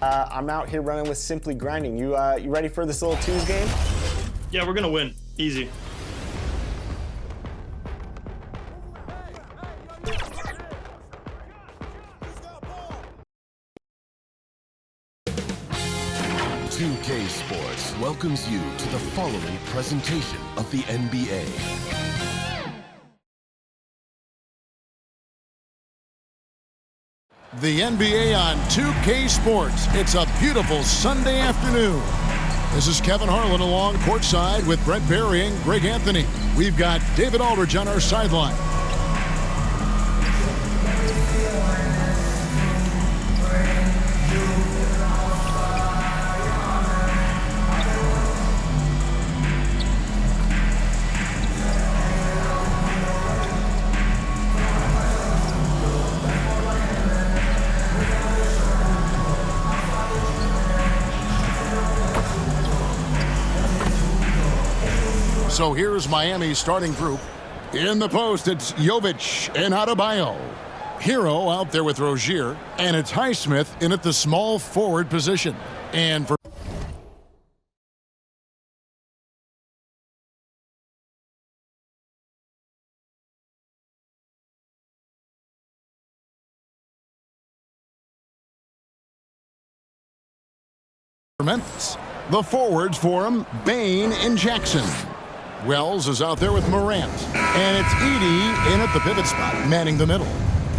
I'm out here running with Simply Grinding. You ready for this little twos game? Yeah, we're gonna win. Easy. $2K Sports welcomes you to the following presentation of the NBA. The NBA on 2K Sports. It's a beautiful Sunday afternoon. This is Kevin Harlan along courtside with Brent Barry and Greg Anthony. We've got David Aldridge on our sideline. So here's Miami's starting group. In the post, it's Jovic and Adebayo. Hero out there with Rozier, and it's Highsmith in at the small forward position. And for Memphis, the forwards for him, Bane and Jackson. Wells is out there with Morant. And it's Edey in at the pivot spot, manning the middle.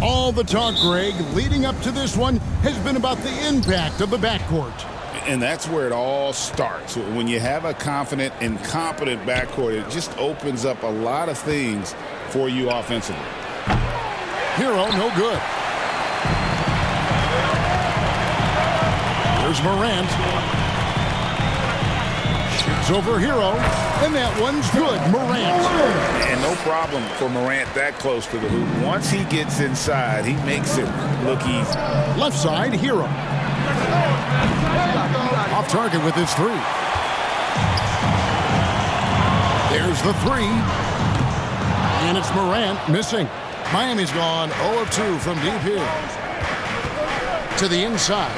All the talk, Greg, leading up to this one has been about the impact of the backcourt. And that's where it all starts. When you have a confident and competent backcourt, it just opens up a lot of things for you offensively. Hero, no good. Here's Morant. Shoots over Hero, and that one's good. Morant. And no problem for Morant that close to the hoop. Once he gets inside, he makes it look easy. Left side, Hero. Off target with his three. There's the three. And it's Morant missing. Miami's gone 0 of 2 from deep here. To the inside.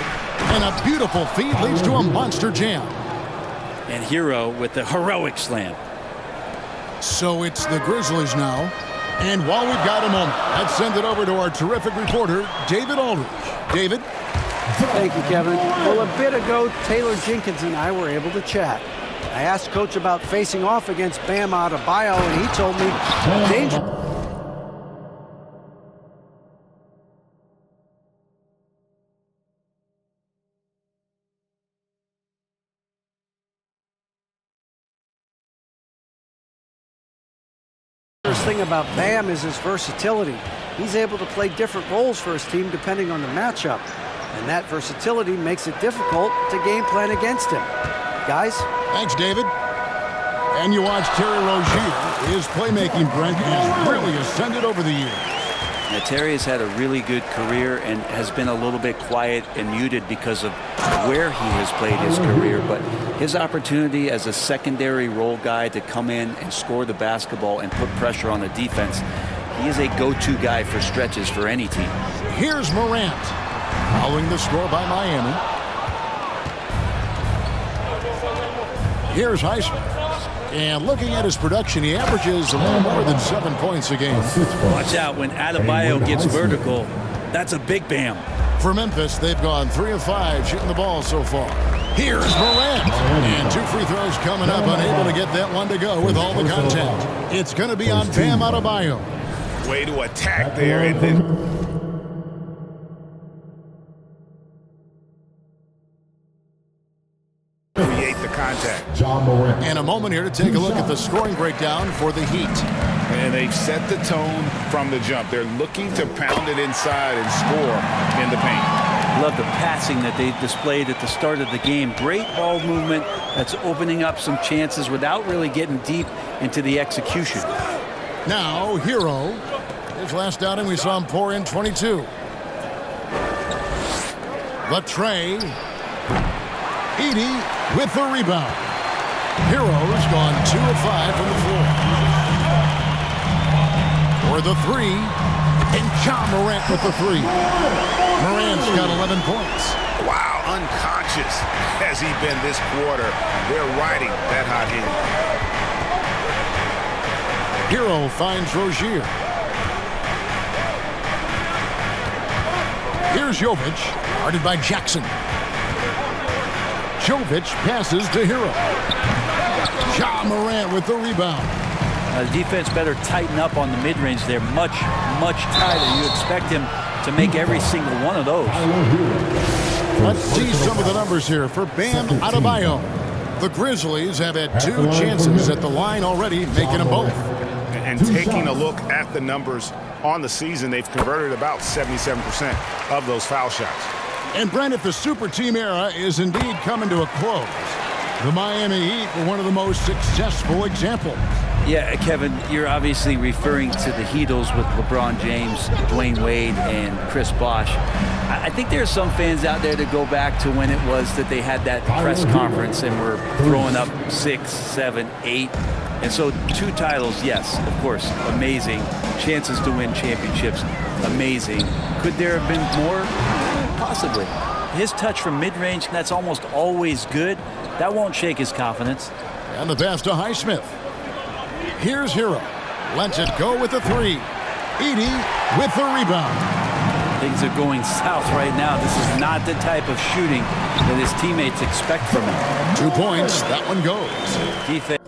And a beautiful feed leads to a monster jam. And Hero with the heroic slam. So it's the Grizzlies now. And while we've got a moment, let's send it over to our terrific reporter, David Aldridge. David? Thank you, Kevin. Well, a bit ago, Taylor Jenkins and I were able to chat. I asked Coach about facing off against Bam Adebayo, and he told me danger. Thing about Bam is his versatility. He's able to play different roles for his team depending on the matchup, and that versatility makes it difficult to game plan against him. Guys? Thanks, David. And you watch Terry Rozier. His playmaking, Brent, has really ascended over the years. Now, Terry has had a really good career and has been a little bit quiet and muted because of where he has played his career. But his opportunity as a secondary role guy to come in and score the basketball and put pressure on the defense, he is a go-to guy for stretches for any team. Here's Morant, following the score by Miami. Here's Highsmith. And looking at his production, he averages a little more than 7 points a game. Watch out when Adebayo gets vertical. That's a big Bam. For Memphis, they've gone 3 of 5 shooting the ball so far. Here's Morant. And 2 free throws coming up, unable to get that one to go with all the contact. It's going to be on Bam Adebayo. Way to attack there. And then create the contact. And a moment here to take a look at the scoring breakdown for the Heat. And they've set the tone from the jump. They're looking to pound it inside and score in the paint. Love the passing that they displayed at the start of the game. Great ball movement that's opening up some chances without really getting deep into the execution. Now, Hero. His last outing, we saw him pour in 22. The tray. Edey with the rebound. Hero's gone 2 of 5 from the floor. For the three, and Ja Morant with the three. Morant's got 11 points. Wow, unconscious has he been this quarter. They're riding that hot hand. Hero finds Rozier. Here's Jovic, guarded by Jackson. Jovic passes to Hero. Ja Morant with the rebound. The defense better tighten up on the mid-range. They're much, much tighter. You expect him to make every single one of those. Let's see some of the numbers here for Bam Adebayo. The Grizzlies have had 2 chances at the line already, making them both. And taking a look at the numbers on the season, they've converted about 77% of those foul shots. And Brent, if the super team era is indeed coming to a close, the Miami Heat were one of the most successful examples. Yeah, Kevin, you're obviously referring to the Heatles with LeBron James, Dwayne Wade, and Chris Bosh. I think there are some fans out there that go back to when it was that they had that press conference and were throwing up 6, 7, 8. And so 2 titles, yes, of course, amazing. Chances to win championships, amazing. Could there have been more? Possibly. His touch from mid-range, that's almost always good. That won't shake his confidence. And the pass to Highsmith. Here's Hero. Lets it go with the 3. Edey with the rebound. Things are going south right now. This is not the type of shooting that his teammates expect from him. 2 points. That one goes. Defense.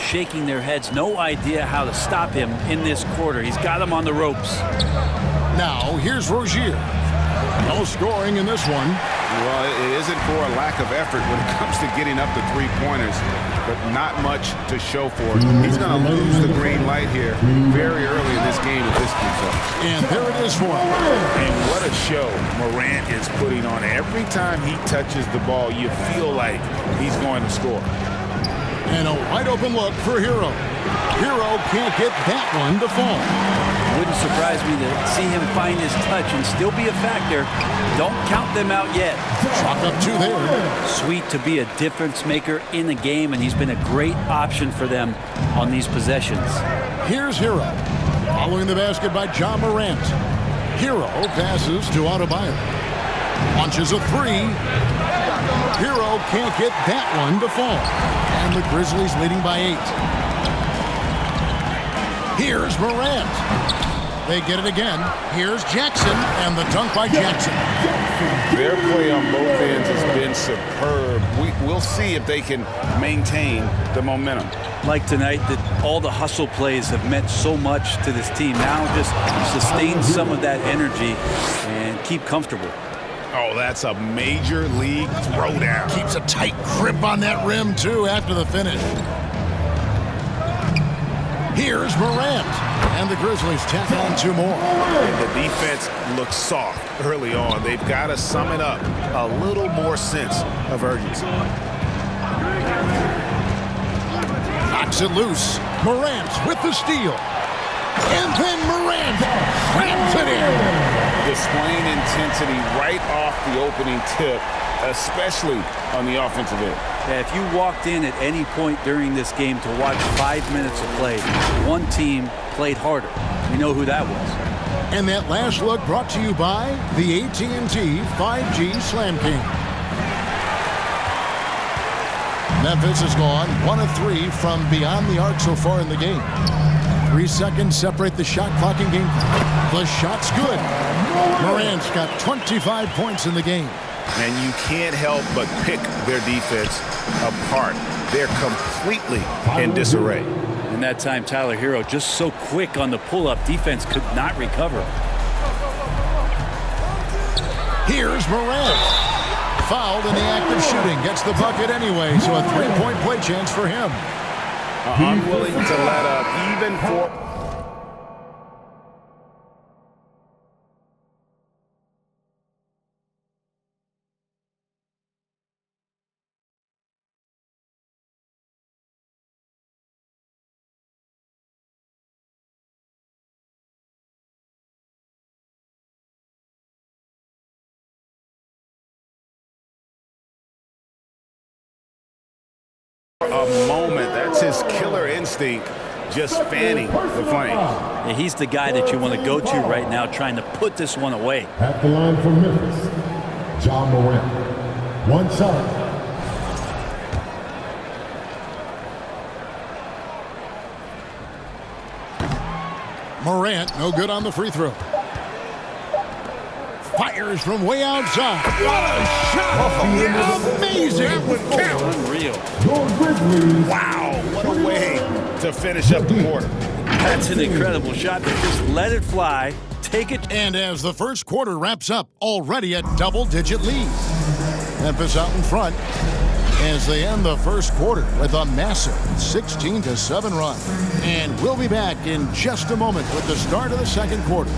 Shaking their heads, no idea how to stop him in this quarter. He's got him on the ropes. Now, here's Rozier. No scoring in this one. Well, it isn't for a lack of effort when it comes to getting up the 3-pointers, but not much to show for it. He's going to lose the green light here very early in this game with this defense. And there it is for him. And what a show Morant is putting on. Every time he touches the ball, you feel like he's going to score. And a wide-open look for Hero. Hero can't get that one to fall. Wouldn't surprise me to see him find his touch and still be a factor. Don't count them out yet. Chalk up 2 there. Sweet to be a difference maker in the game, and he's been a great option for them on these possessions. Here's Hero. Following the basket by Ja Morant. Hero passes to Adebayo. Launches a 3. Hero can't get that one to fall. And the Grizzlies leading by 8. Here's Morant. They get it again. Here's Jackson, and the dunk by Jackson. Their play on both ends has been superb. We'll see if they can maintain the momentum. Like tonight, that all the hustle plays have meant so much to this team. Now just sustain some of that energy and keep comfortable. Oh, that's a major league throwdown. Keeps a tight grip on that rim, too, after the finish. Here's Morant. And the Grizzlies tack on 2 more. And the defense looks soft early on. They've got to sum it up. A little more sense of urgency. Knocks it loose. Morant with the steal. And then Morant slams it in. Displaying intensity right off the opening tip, especially on the offensive end. Yeah, if you walked in at any point during this game to watch 5 minutes of play, one team played harder. We know who that was. And that last look brought to you by the AT&T 5G Slam King. Memphis has gone 1 of 3 from beyond the arc so far in the game. 3 seconds separate the shot clock and game clock. The shot's good. Morant's got 25 points in the game. And you can't help but pick their defense apart. They're completely in disarray. And that time, Tyler Hero just so quick on the pull-up. Defense could not recover. Here's Morant. Fouled in the act of shooting. Gets the bucket anyway, so a 3-point play chance for him. Unwilling to let up even for his killer instinct just fanning the flame. Yeah, he's the guy that you want to go to right now, trying to put this one away. At the line for Memphis, Ja Morant. 1 shot. Morant, no good on the free throw. Fires from way outside. What a shot! Amazing! That would count. Unreal. Your Grizzlies. Wow, what a way to finish up the quarter. That's an incredible shot, but just let it fly. Take it. And as the first quarter wraps up, already a double-digit lead. Memphis out in front as they end the first quarter with a massive 16-7 run. And we'll be back in just a moment with the start of the second quarter.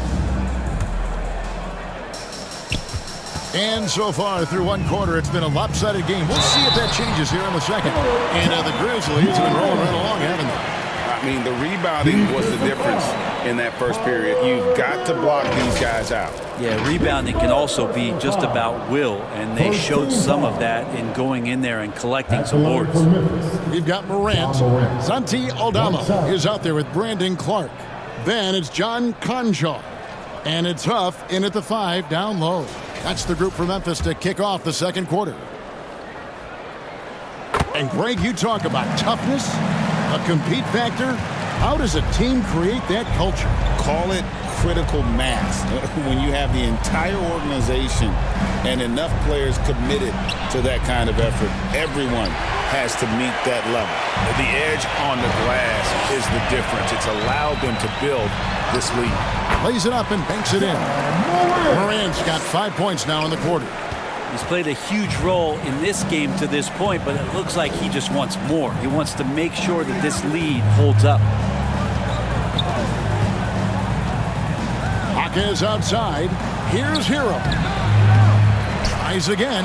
And so far through one quarter, it's been a lopsided game. We'll see if that changes here in the second. And the Grizzlies have been rolling right along, haven't they? I mean, the rebounding was the difference in that first period. You've got to block these guys out. Yeah, rebounding can also be just about will, and they showed some of that in going in there and collecting some boards. We've got Morant. Santi Aldama is out there with Brandon Clark. Then it's John Conjar. And it's Huff in at the 5 down low. That's the group for Memphis to kick off the second quarter. And Greg, you talk about toughness, a compete factor. How does a team create that culture? Call it critical mass. When you have the entire organization and enough players committed to that kind of effort, everyone has to meet that level. The edge on the glass is the difference. It's allowed them to build this lead. Lays it up and banks it in. Morant's got 5 points now in the quarter. He's played a huge role in this game to this point, but it looks like he just wants more. He wants to make sure that this lead holds up. Hawkins outside. Here's Hero. Tries again.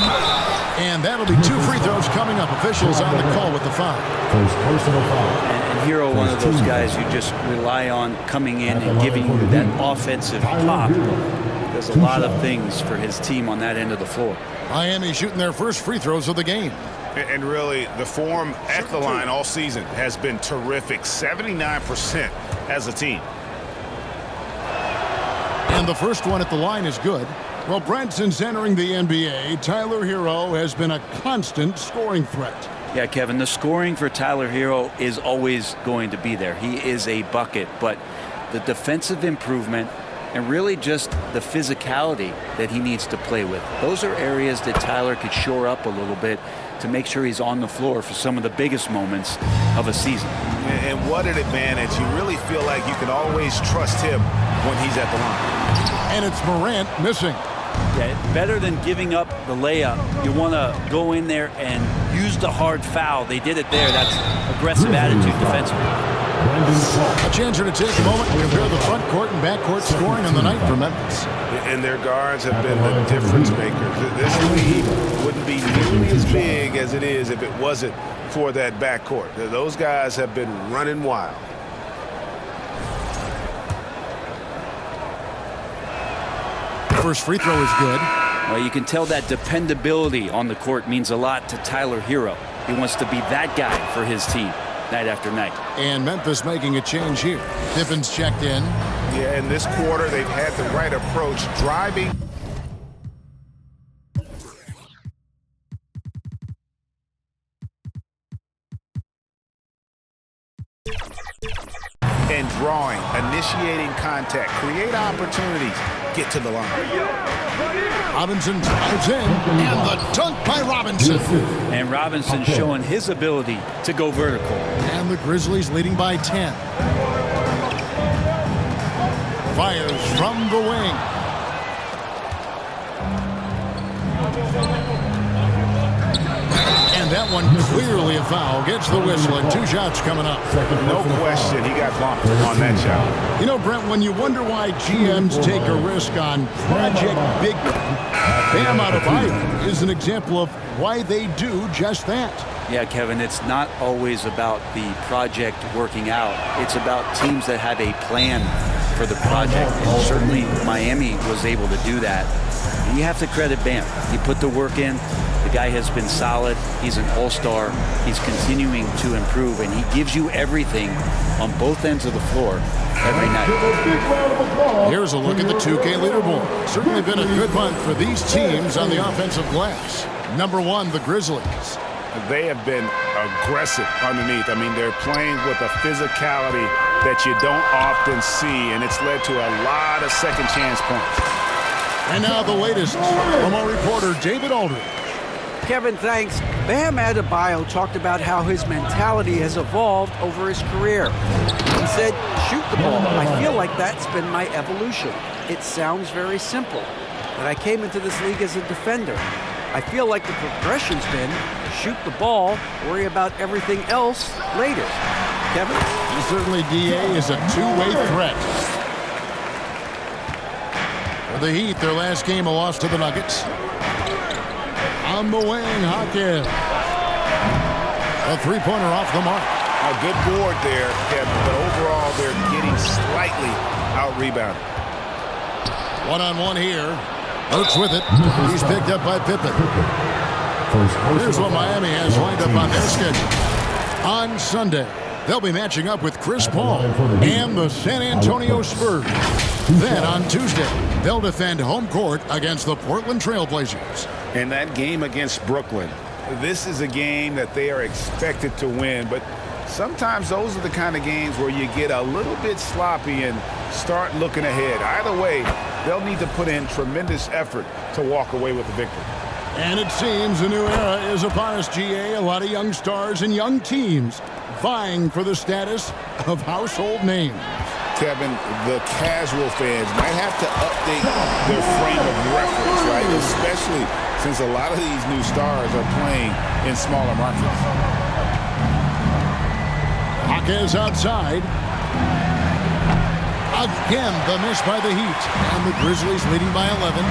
And that'll be 2 free throws coming up. Officials on the call with the foul. First personal foul. And Hero, one of those guys you just rely on coming in and giving you that offensive pop. Does a lot of things for his team on that end of the floor. Miami shooting their first free throws of the game. And really, the form at the line all season has been terrific. 79% as a team. And the first one at the line is good. Well, Brent, since entering the NBA, Tyler Hero has been a constant scoring threat. Yeah, Kevin, the scoring for Tyler Hero is always going to be there. He is a bucket, but the defensive improvement and really just the physicality that he needs to play with. Those are areas that Tyler could shore up a little bit to make sure he's on the floor for some of the biggest moments of a season. And what an advantage. You really feel like you can always trust him when he's at the line. And it's Morant missing. Yeah, better than giving up the layup, you want to go in there and use the hard foul. They did it there. That's aggressive attitude defensively. A chance here to take a moment and compare the front court and back court scoring on the night for Memphis. And their guards have been the difference makers. This lead wouldn't be nearly as big as it is if it wasn't for that backcourt. Those guys have been running wild. First free throw is good. Well, you can tell that dependability on the court means a lot to Tyler Hero. He wants to be that guy for his team night after night. And Memphis making a change here. Pippin's checked in. Yeah, in this quarter, they've had the right approach, driving. And drawing, initiating contact, create opportunities, get to the line. Robinson drives in, and the dunk by Robinson. And Robinson showing his ability to go vertical. And the Grizzlies leading by 10. Fires from the wing. And that one clearly a foul. Gets the whistle and 2 shots coming up. No question, he got bumped on that shot. You know, Brent, when you wonder why GMs take a risk on Project Big Man, Bam Adebayo is an example of why they do just that. Yeah, Kevin, it's not always about the project working out. It's about teams that have a plan for the project. And certainly Miami was able to do that. And you have to credit Bam. He put the work in. The guy has been solid. He's an all-star. He's continuing to improve, and he gives you everything on both ends of the floor every night. Here's a look at the 2K leaderboard. Certainly been a good month for these teams on the offensive glass. Number 1, the Grizzlies. They have been aggressive underneath. I mean, they're playing with a physicality that you don't often see, and it's led to a lot of second chance points. And now the latest from our reporter, David Aldridge. Kevin, thanks. Bam Adebayo talked about how his mentality has evolved over his career. He said, shoot the ball. I feel like that's been my evolution. It sounds very simple, but I came into this league as a defender. I feel like the progression's been shoot the ball, worry about everything else later. Kevin? Certainly, DA is a two-way threat. For the Heat, their last game, a loss to the Nuggets. On the wing, Hawkins. A three-pointer off the mark. A good board there, Kevin, but overall they're getting slightly out-rebounded. One-on-one here. Hurts with it. He's picked up by Pippen. Here's what Miami has lined up on their schedule. On Sunday, they'll be matching up with Chris Paul and the San Antonio Spurs. Then on Tuesday, they'll defend home court against the Portland Trail Blazers. And that game against Brooklyn, this is a game that they are expected to win, but sometimes those are the kind of games where you get a little bit sloppy and start looking ahead. Either way, they'll need to put in tremendous effort to walk away with the victory. And it seems a new era is upon us, GA. A lot of young stars and young teams vying for the status of household names. Kevin, the casual fans might have to update their frame of reference, right? Especially since a lot of these new stars are playing in smaller markets. Hawkins outside. Again, the miss by the Heat. And the Grizzlies leading by 11.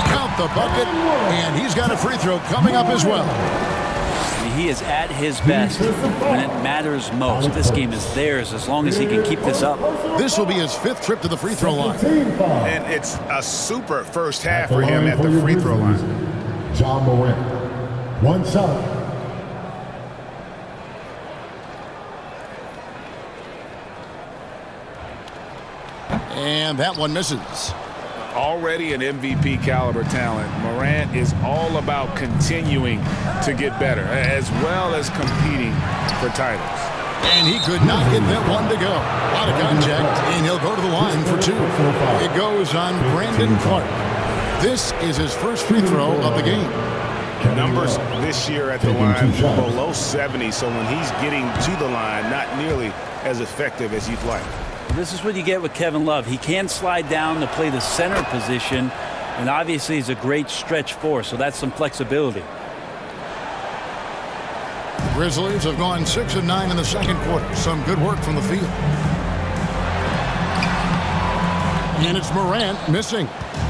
Count the bucket, and he's got a free throw coming up as well. He is at his best when it matters most. This game is theirs as long as he can keep this up. This will be his 5th trip to the free throw line. And it's a super first half for him at the free throw line. John Morant. 1-7. And that one misses. Already an MVP caliber talent, Morant is all about continuing to get better, as well as competing for titles. And he could not get that one to go. Out of contact, and he'll go to the line for 2. It goes on Brandon Clark. This is his first free throw of the game. Numbers this year at the line below 70, so when he's getting to the line, not nearly as effective as you'd like. This is what you get with Kevin Love. He can slide down to play the center position, and obviously he's a great stretch force, so that's some flexibility. Grizzlies have gone 6 of 9 in the second quarter. Some good work from the field. And it's Morant missing.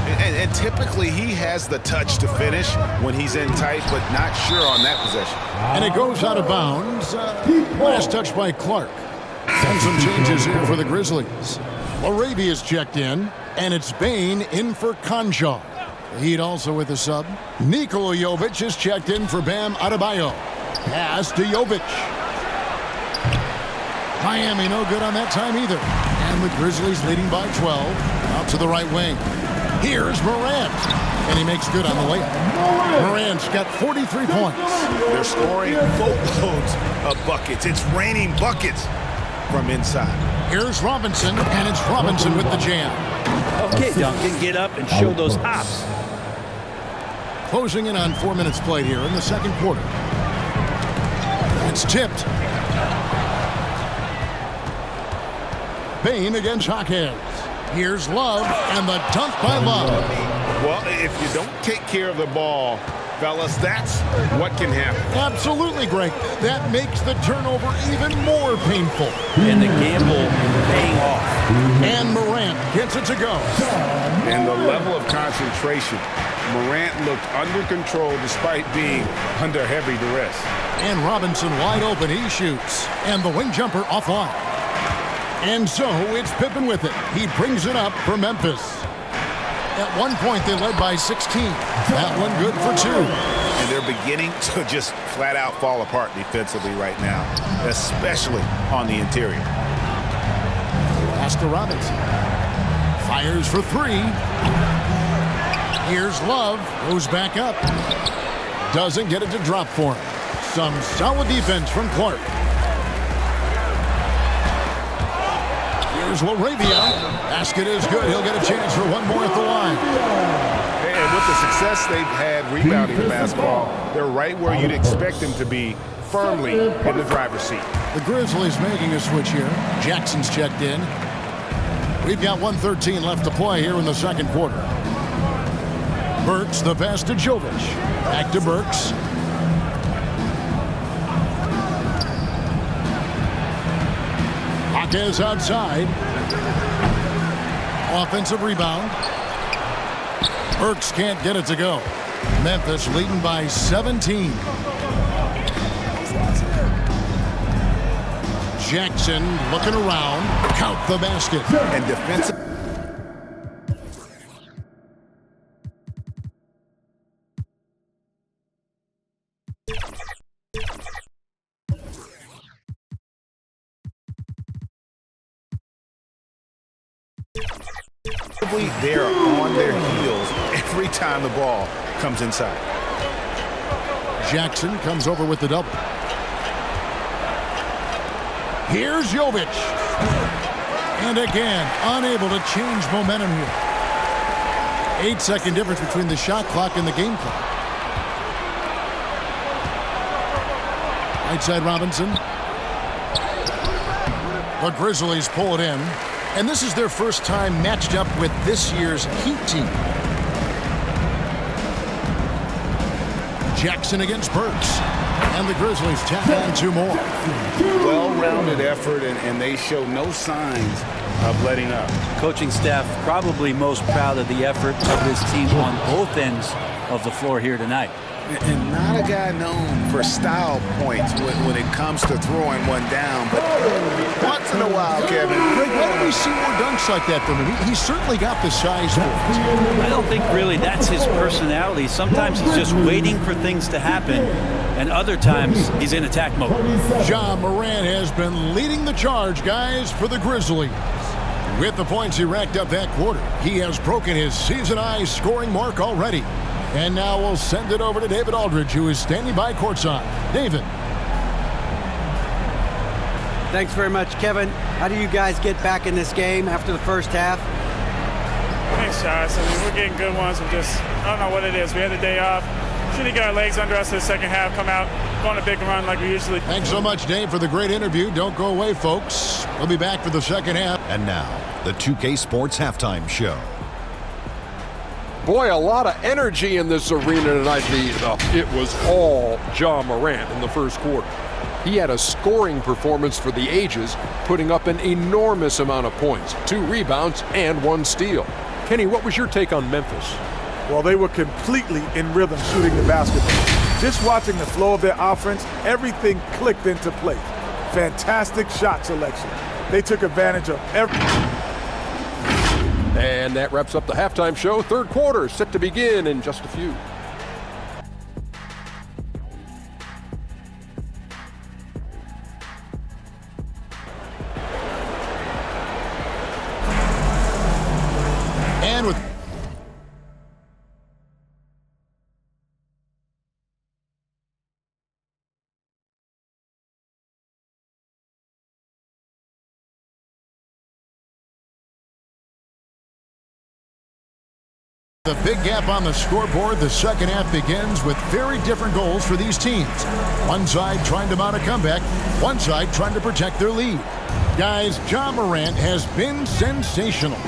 And typically he has the touch to finish when he's in tight, but not sure on that possession. And it goes out of bounds. Last touch by Clark. And some changes here for the Grizzlies. Arabia's checked in, and it's Bane in for Conjar. The Heat also with a sub. Nikola Jovic is checked in for Bam Adebayo. Pass to Jovic. Miami no good on that time either. And the Grizzlies leading by 12. Out to the right wing. Here's Morant. And he makes good on the layup. Morant's got 43 points. They're scoring boatloads of buckets. It's raining buckets from inside. Here's Robinson, and it's Robinson with the jam. Okay, Duncan, get up and show those hops. Closing in on 4 minutes played here in the second quarter. It's tipped. Bane against Hawkins. Here's Love, and the dunk by Love. Well, if you don't take care of the ball, fellas, that's what can happen. Absolutely, Greg. That makes the turnover even more painful. And the gamble paying off. And Morant gets it to go. And the level of concentration. Morant looked under control despite being under heavy duress. And Robinson wide open. He shoots. And the wing jumper offline. And so it's Pippen with it. He brings it up for Memphis. At one point, they led by 16. That one good for 2. And they're beginning to just flat out fall apart defensively right now, especially on the interior. Pass to Robinson. Fires for 3. Here's Love. Goes back up. Doesn't get it to drop for him. Some solid defense from Clark. Here's LaRavia. Basket is good. He'll get a chance for one more at the line. And with the success they've had rebounding the basketball, they're right where you'd expect them to be, firmly in the driver's seat. The Grizzlies making a switch here. Jackson's checked in. We've got 1:13 left to play here in the second quarter. Burks, the pass to Jovic. Back to Burks. Hawkins outside. Offensive rebound. Burks can't get it to go. Memphis leading by 17. Jackson looking around. Count the basket. And defensive. They are on their heels every time the ball comes inside. Jackson comes over with the double. Here's Jovic. And again, unable to change momentum here. 8-second difference between the shot clock and the game clock. Right side Robinson. The Grizzlies pull it in. And this is their first time matched up with this year's Heat team. Jackson against Burks. And the Grizzlies tap on 2 more. Well-rounded effort, and they show no signs of letting up. Coaching staff probably most proud of the effort of this team on both ends of the floor here tonight. And not a guy known for style points when it comes to throwing one down, but once in a while, Kevin. Greg, why don't we see more dunks like that from him? He's certainly got the size for it. I don't think really that's his personality. Sometimes he's just waiting for things to happen, and other times he's in attack mode. Ja Morant has been leading the charge, guys, for the Grizzlies. With the points he racked up that quarter, he has broken his season-high scoring mark already. And now we'll send it over to David Aldridge, who is standing by courtside. David. Thanks very much, Kevin. How do you guys get back in this game after the first half? Thanks, Josh. I mean, we're getting good ones. I don't know what it is. We had the day off. Should have got our legs under us in the second half, come out, go on a big run like we usually do. Thanks so much, Dave, for the great interview. Don't go away, folks. We'll be back for the second half. And now, the 2K Sports Halftime Show. Boy, a lot of energy in this arena tonight. It was all Ja Morant in the first quarter. He had a scoring performance for the ages, putting up an enormous amount of points, 2 rebounds and 1 steal. Kenny, what was your take on Memphis? Well, they were completely in rhythm shooting the basketball. Just watching the flow of their offense, everything clicked into place. Fantastic shot selection. They took advantage of everything. And that wraps up the halftime show. Third quarter set to begin in just a few. And with the big gap on the scoreboard, the second half begins with very different goals for these teams. One side trying to mount a comeback, one side trying to protect their lead. Guys, Ja Morant has been sensational.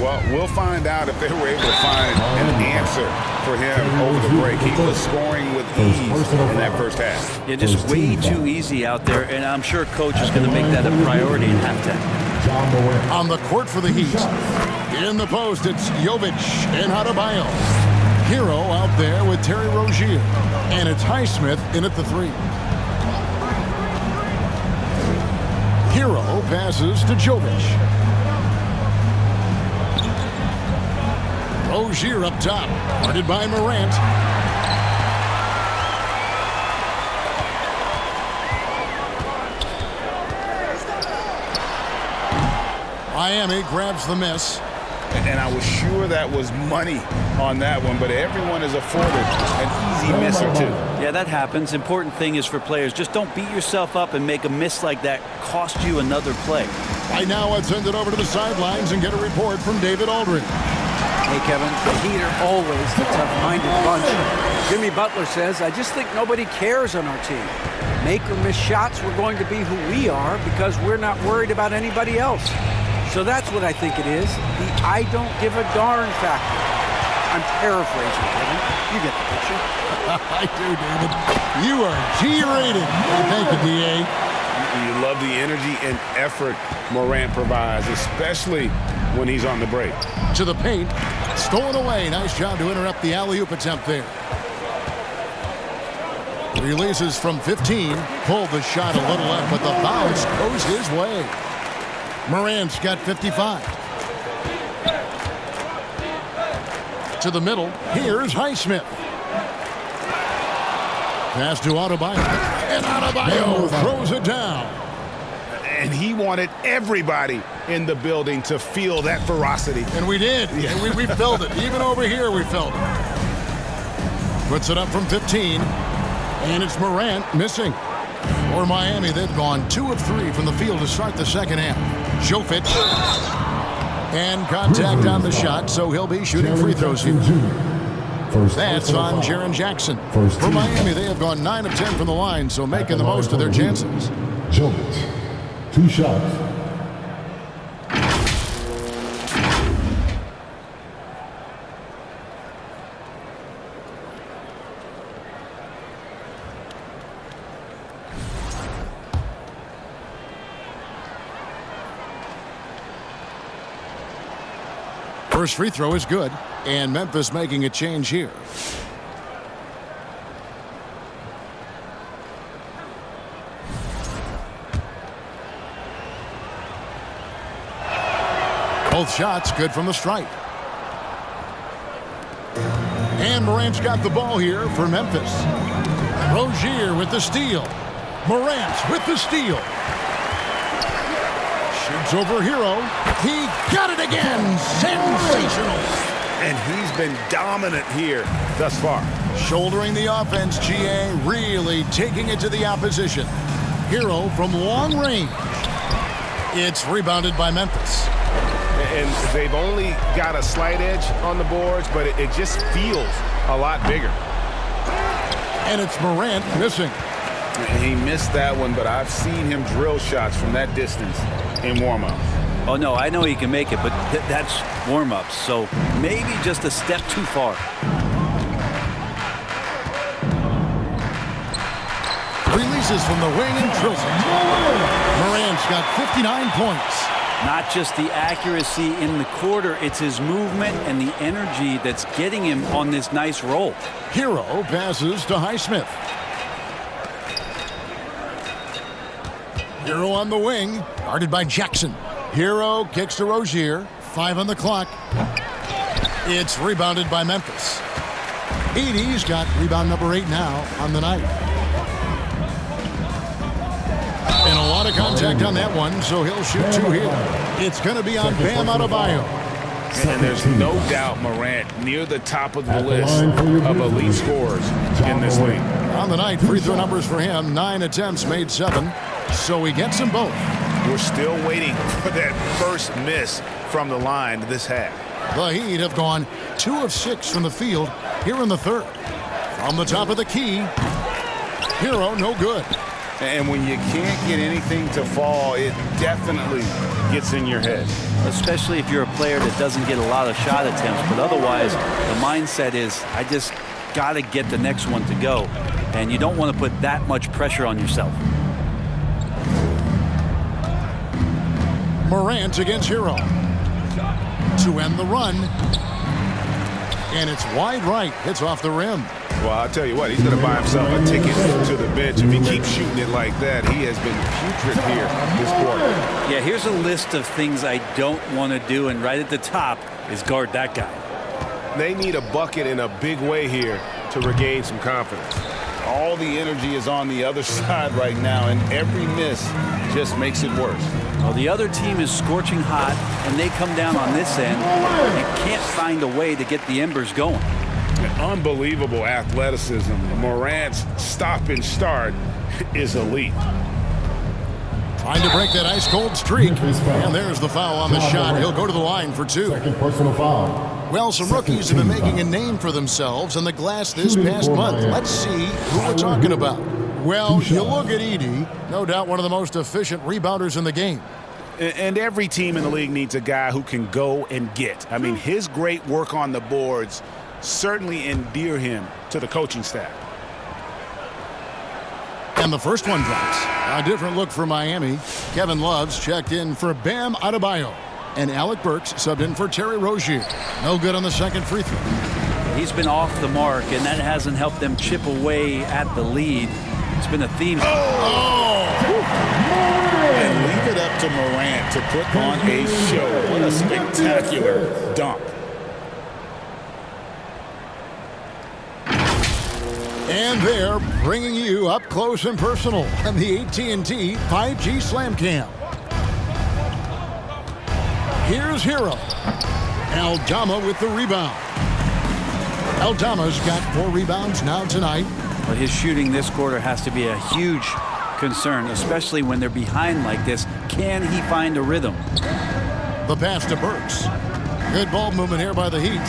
Well, we'll find out if they were able to find an answer for him over the break. He was scoring with ease in that first half. Yeah, just way too easy out there, and I'm sure Coach is going to make that a priority in halftime. On the court for the Heat. In the post, it's Jovic and Adebayo. Hero out there with Terry Rozier. And it's Highsmith in at the 3. Hero passes to Jovic. Rozier up top, guarded by Morant. Miami grabs the miss. And I was sure that was money on that one, but everyone is afforded an easy miss or two. Yeah, that happens. Important thing is for players, just don't beat yourself up and make a miss like that cost you another play. Right now, let's send it over to the sidelines and get a report from David Aldridge. Hey, Kevin, the Heat are always the tough-minded bunch. Jimmy Butler says, I just think nobody cares on our team. Make or miss shots, we're going to be who we are because we're not worried about anybody else. So that's what I think it is, the I don't give a darn factor. I'm paraphrasing, Kevin. You get the picture. I do, David. You are G-rated. Thank you, D.A. You love the energy and effort Morant provides, especially when he's on the break. To the paint. Stolen away. Nice job to interrupt the alley-oop attempt there. Releases from 15. Pulled the shot a little left, but the bounce goes his way. Morant's got 55. To the middle. Here's Highsmith. Pass to Adebayo. And Adebayo throws it down. And he wanted everybody in the building to feel that ferocity. And we did. Yeah. And we felt it. Even over here, we felt it. Puts it up from 15. And it's Morant missing. For Miami, they've gone 2 of 3 from the field to start the second half. Jokic. And contact on the shot, so he'll be shooting free throws here. That's on Jaren Jackson. For Miami, they have gone 9 of 10 from the line, so making the most of their chances. Jokic, 2 shots. First free throw is good, and Memphis making a change here. Both shots good from the stripe. And Morant's got the ball here for Memphis. Rozier with the steal. Morant with the steal. Shoots over Hero. He got it again. Sensational. And he's been dominant here thus far. Shouldering the offense, GA really taking it to the opposition. Hero from long range. It's rebounded by Memphis. And they've only got a slight edge on the boards, but it just feels a lot bigger. And it's Morant missing. And he missed that one, but I've seen him drill shots from that distance in warm-ups. Oh, no, I know he can make it, but that's warm-ups, so maybe just a step too far. Releases from the wing and drills it. Morant's got 59 points. Not just the accuracy in the quarter, it's his movement and the energy that's getting him on this nice roll. Hero passes to Highsmith. Hero on the wing, guarded by Jackson. Hero kicks to Rozier. 5 on the clock. It's rebounded by Memphis. Edey's got rebound number 8 now on the night. And a lot of contact on that one, so he'll shoot 2 here. It's going to be on Bam Adebayo. And there's no doubt Morant near the top of the list of elite scorers in this league. On the night, free throw numbers for him, 9 attempts, made 7. So he gets them both. We're still waiting for that first miss from the line this half. The Heat have gone 2 of 6 from the field here in the third. From the top of the key, Hero no good. And when you can't get anything to fall, it definitely gets in your head. Especially if you're a player that doesn't get a lot of shot attempts, but otherwise the mindset is, I just got to get the next one to go. And you don't want to put that much pressure on yourself. Morant against Hero to end the run. And it's wide right. It's off the rim. Well, I'll tell you what, he's going to buy himself a ticket to the bench. If he keeps shooting it like that, he has been putrid here this quarter. Yeah, here's a list of things I don't want to do, and right at the top is guard that guy. They need a bucket in a big way here to regain some confidence. All the energy is on the other side right now, and every miss just makes it worse. Well, the other team is scorching hot, and they come down on this end and can't find a way to get the embers going. Unbelievable athleticism. Morant's stop and start is elite. Trying to break that ice-cold streak. And there's the foul on the shot. He'll go to the line for 2. Second personal foul. Well, some rookies have been making a name for themselves on the glass this past month. Let's see who we're talking about. Well, you look at Edey, no doubt one of the most efficient rebounders in the game. And every team in the league needs a guy who can go and get. I mean, his great work on the boards certainly endear him to the coaching staff. And the first one drops. A different look for Miami. Kevin Love's checked in for Bam Adebayo. And Alec Burks subbed in for Terry Rozier. No good on the second free throw. He's been off the mark, and that hasn't helped them chip away at the lead. It's been a theme. And leave it up to Morant to put on a show. What a spectacular dunk. And they're bringing you up close and personal on the AT&T 5G Slam Cam. Here's Hero. Aldama with the rebound. Aldama's got 4 rebounds now tonight. But his shooting this quarter has to be a huge concern, especially when they're behind like this. Can he find a rhythm? The pass to Burks. Good ball movement here by the Heat.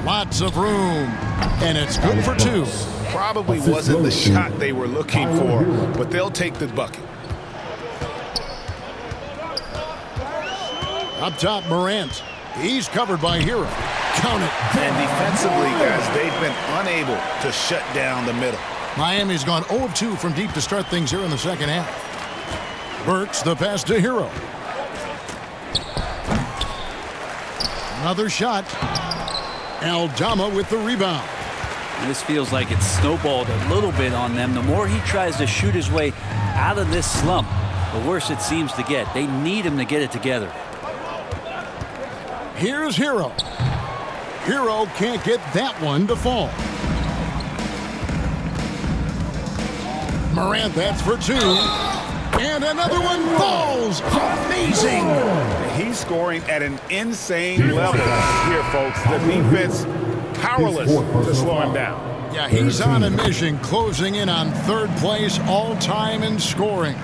Lots of room. And it's good for 2. Probably wasn't the shot they were looking for, but they'll take the bucket. Up top, Morant. He's covered by Hero. Count it. And defensively, guys, they've been unable to shut down the middle. Miami's gone 0 of 2 from deep to start things here in the second half. Burks, the pass to Hero. Another shot. Aldama with the rebound. This feels like it's snowballed a little bit on them. The more he tries to shoot his way out of this slump, the worse it seems to get. They need him to get it together. Here's Hero. Hero can't get that one to fall. Morant, that's for 2. And another one falls. Amazing. He's scoring at an insane level here, folks. The defense powerless to slow him down. Yeah, he's on a mission, closing in on 3rd place all-time in scoring.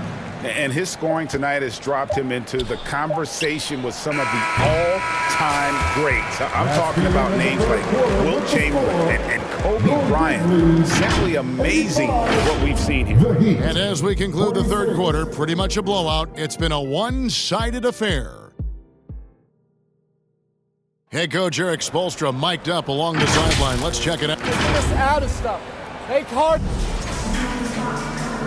And his scoring tonight has dropped him into the conversation with some of the all-time greats. I'm talking about names like Wilt Chamberlain and Kobe Bryant. Simply amazing what we've seen here. And as we conclude the 3rd quarter, pretty much a blowout. It's been a one-sided affair. Head coach Eric Spoelstra mic'd up along the sideline. Let's check it out. Just out of stuff. Take hard.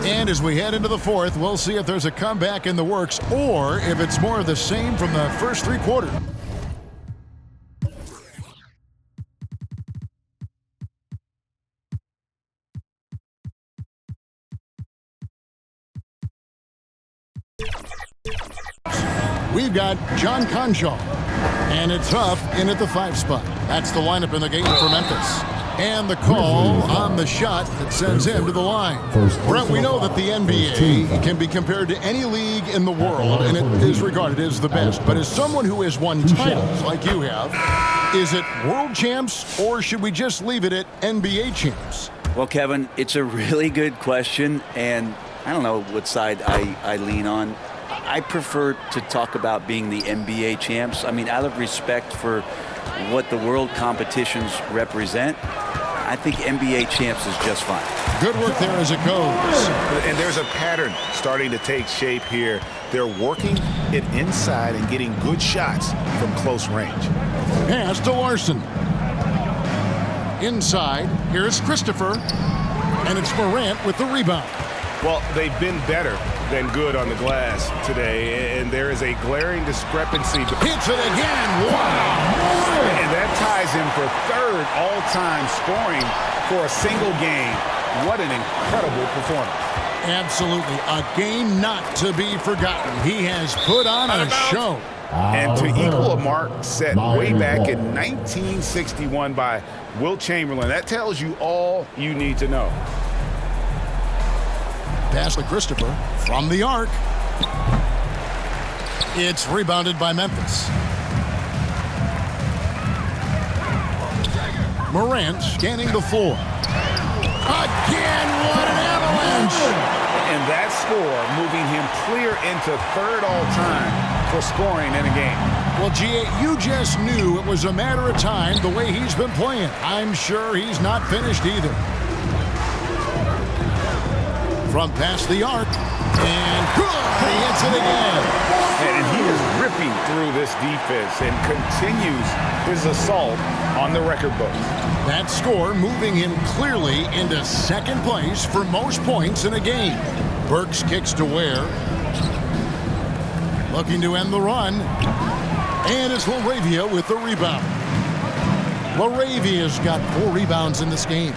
And as we head into the 4th, we'll see if there's a comeback in the works or if it's more of the same from the first 3 quarters. We've got John Conchal. And it's Huff in at the 5 spot. That's the lineup in the game for Memphis. And the call on the shot that sends him to the line. Brent, we know that the NBA can be compared to any league in the world, and it is regarded as the best. But as someone who has won titles like you have, is it world champs, or should we just leave it at NBA champs? Well, Kevin, it's a really good question, and I don't know what side I lean on. I prefer to talk about being the NBA champs. I mean, out of respect for what the world competitions represent, I think NBA champs is just fine. Good work there as it goes. And there's a pattern starting to take shape here. They're working it inside and getting good shots from close range. Pass to Larson. Inside, here's Christopher. And it's Morant with the rebound. Well, they've been better than good on the glass today, and there is a glaring discrepancy. Hits it again. Wow. And that ties him for 3rd all-time scoring for a single game. What an incredible performance. Absolutely. A game not to be forgotten. He has put on a show. and to equal a mark set way back in 1961 by Wilt Chamberlain. That tells you all you need to know. Pass to Christopher from the arc. It's rebounded by Memphis. Morant scanning the floor. Again, what an avalanche! And that score moving him clear into third all-time for scoring in a game. Well, G.A., you just knew it was a matter of time the way he's been playing. I'm sure he's not finished either. From past the arc, and good! He hits it again. And he is ripping through this defense and continues his assault on the record books. That score moving him clearly into second place for most points in a game. Burks kicks to Ware. Looking to end the run. And it's LaRavia with the rebound. LaRavia's got 4 rebounds in this game.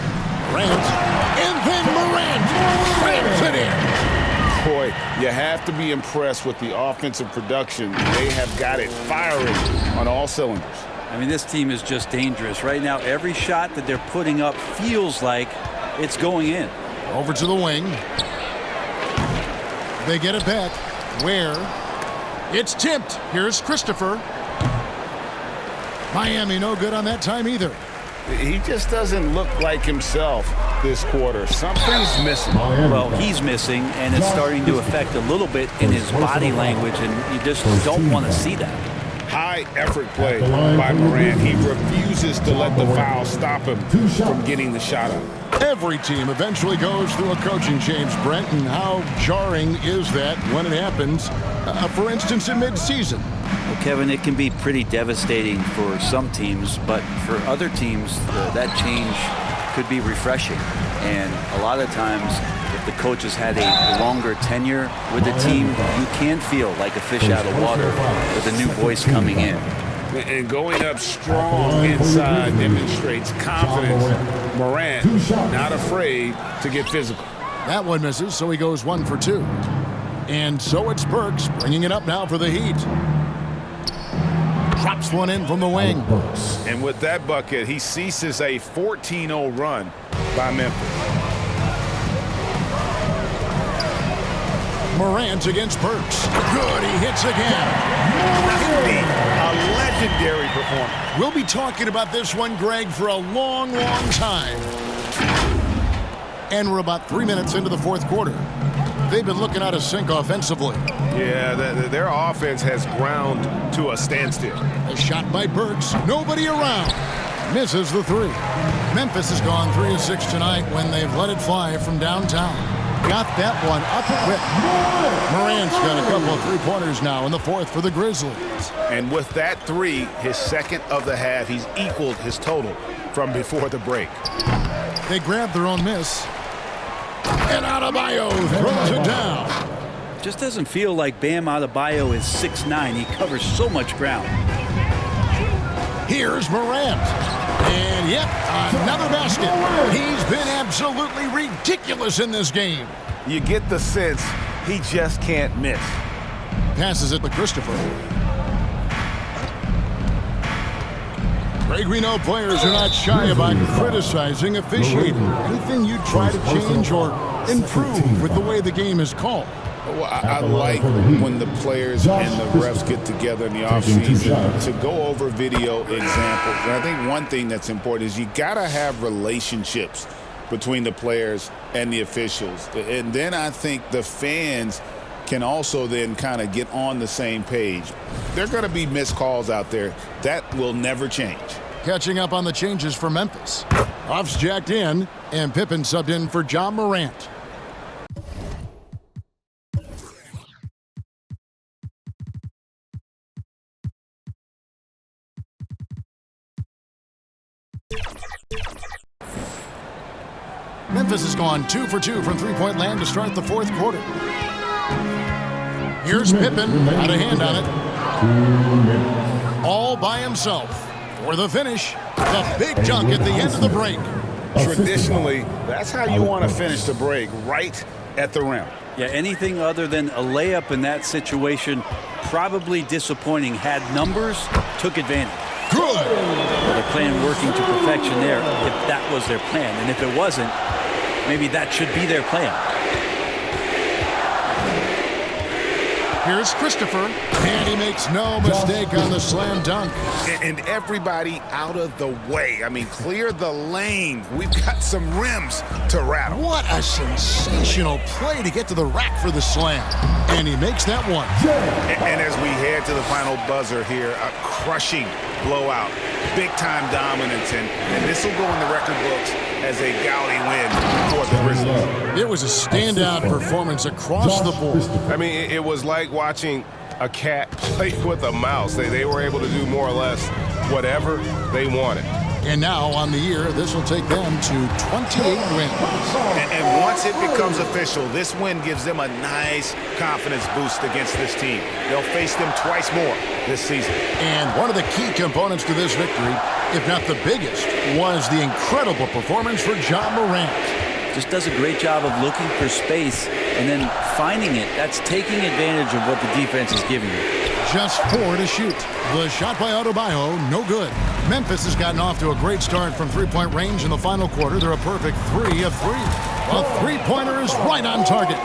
Morant, and then Morant slams it in. Boy, you have to be impressed with the offensive production. They have got it firing on all cylinders. I mean, this team is just dangerous. Right now, every shot that they're putting up feels like it's going in. Over to the wing. They get it back. Where? It's tipped. Here's Christopher. Miami no good on that time either. He just doesn't look like himself this quarter. Something's missing. Well, he's missing, and it's starting to affect a little bit in his body language, and you just don't want to see that. High effort play by Morant. He refuses to let the foul stop him from getting the shot up. Every team eventually goes through a coaching change, Brent, and how jarring is that when it happens, for instance, in midseason? Well, Kevin, it can be pretty devastating for some teams, but for other teams, that change could be refreshing. And a lot of times, if the coach has had a longer tenure with the team, you can feel like a fish out of water with a new voice coming in. And going up strong inside demonstrates confidence. Morant not afraid to get physical. That one misses, so he goes 1 for 2. And so it's Burks bringing it up now for the Heat. Drops one in from the wing. And with that bucket, he ceases a 14-0 run by Memphis. Morant against Burks. Good, he hits again. A legendary performance. We'll be talking about this one, Greg, for a long, long time. And we're about 3 minutes into the fourth quarter. They've been looking out of sync offensively. Yeah, their offense has ground to a standstill. A shot by Burks. Nobody around. Misses the 3. Memphis has gone 3 of 6 tonight when they've let it fly from downtown. Got that one up quick. Morant's got a couple of three-pointers now in the fourth for the Grizzlies. And with that 3, his second of the half, he's equaled his total from before the break. They grab their own miss. And Adebayo throws it down. Just doesn't feel like Bam Adebayo is 6'9". He covers so much ground. Here's Morant. And yep, another basket. He's been absolutely ridiculous in this game. You get the sense he just can't miss. Passes it to Christopher. Greg, we know players are not shy about criticizing officiating. Anything you try to change or improve with the way the game is called? Well, I like when the players and the refs get together in the offseason to go over video examples. And I think one thing that's important is you got to have relationships between the players and the officials. And then I think the fans can also then kind of get on the same page. There are going to be missed calls out there. That will never change. Catching up on the changes for Memphis. Huff's jacked in, and Pippen subbed in for Ja Morant. Memphis has gone 2 for 2 from three-point land to start the fourth quarter. Here's Pippen, out of hand on it. All by himself. For the finish, the big dunk at the end of the break. Traditionally, that's how you want to finish the break, right at the rim. Yeah, anything other than a layup in that situation, probably disappointing. Had numbers, took advantage. Good. Their plan working to perfection there, if that was their plan. And if it wasn't, maybe that should be their plan. Here's Christopher, and he makes no mistake on the slam dunk. And everybody out of the way. I mean, clear the lane. We've got some rims to rattle. What a sensational play to get to the rack for the slam. And he makes that one. And as we head to the final buzzer here, a crushing blowout. Big-time dominance, and this will go in the record books as a gaudy win for the Grizzlies. It was a standout performance across the board. I mean, it was like watching a cat play with a mouse. They were able to do more or less whatever they wanted. And now on the year, this will take them to 28 wins. And once it becomes official, this win gives them a nice confidence boost against this team. They'll face them twice more this season. And one of the key components to this victory, if not the biggest, was the incredible performance for Ja Morant. Just does a great job of looking for space and then finding it. That's taking advantage of what the defense is giving you. Just 4 to shoot. The shot by Adebayo, no good. Memphis has gotten off to a great start from three-point range in the final quarter. They're a perfect 3 of 3. A three-pointer is right on target.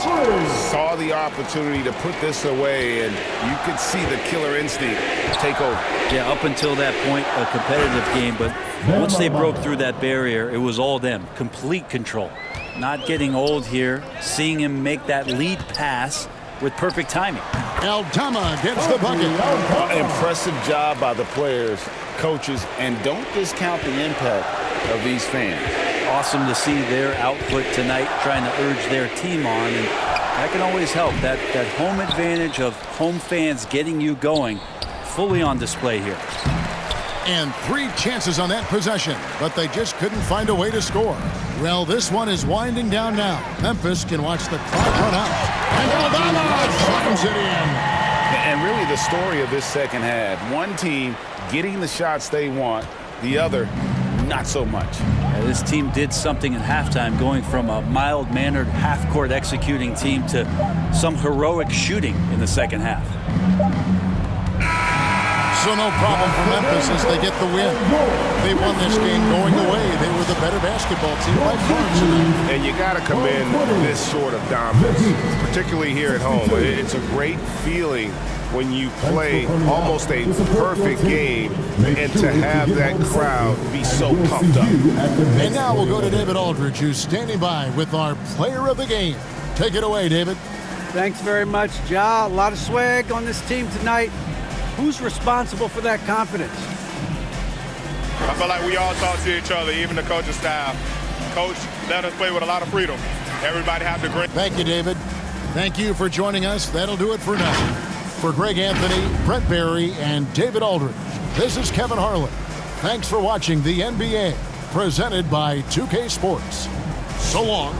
Saw the opportunity to put this away, and you could see the killer instinct take over. Yeah, up until that point, a competitive game, but once they broke through that barrier, it was all them. Complete control. Not getting old here, seeing him make that lead pass with perfect timing. Aldama gets the bucket. Impressive job by the players, coaches, and don't discount the impact of these fans. Awesome to see their output tonight, trying to urge their team on, and that can always help. That home advantage of home fans getting you going, fully on display here. And 3 chances on that possession, but they just couldn't find a way to score. Well, this one is winding down now. Memphis can watch the clock run out. And Aldama slams it in. And really the story of this second half, one team getting the shots they want, the other not so much. Yeah, this team did something at halftime, going from a mild-mannered half-court executing team to some heroic shooting in the second half. So no problem for Memphis as they get the win. They won this game going away. They were the better basketball team by far tonight. And you got to commend this sort of dominance, particularly here at home. It's a great feeling when you play almost a perfect game and to have that crowd be so pumped up. And now we'll go to David Aldridge, who's standing by with our player of the game. Take it away, David. Thanks very much, Ja. A lot of swag on this team tonight. Who's responsible for that confidence? I feel like we all talk to each other, even the coaching staff. Coach let us play with a lot of freedom. Everybody have the great. Thank you, David. Thank you for joining us. That'll do it for now. For Greg Anthony, Brett Barry, and David Aldridge, this is Kevin Harlan. Thanks for watching the NBA, presented by 2K Sports. So long.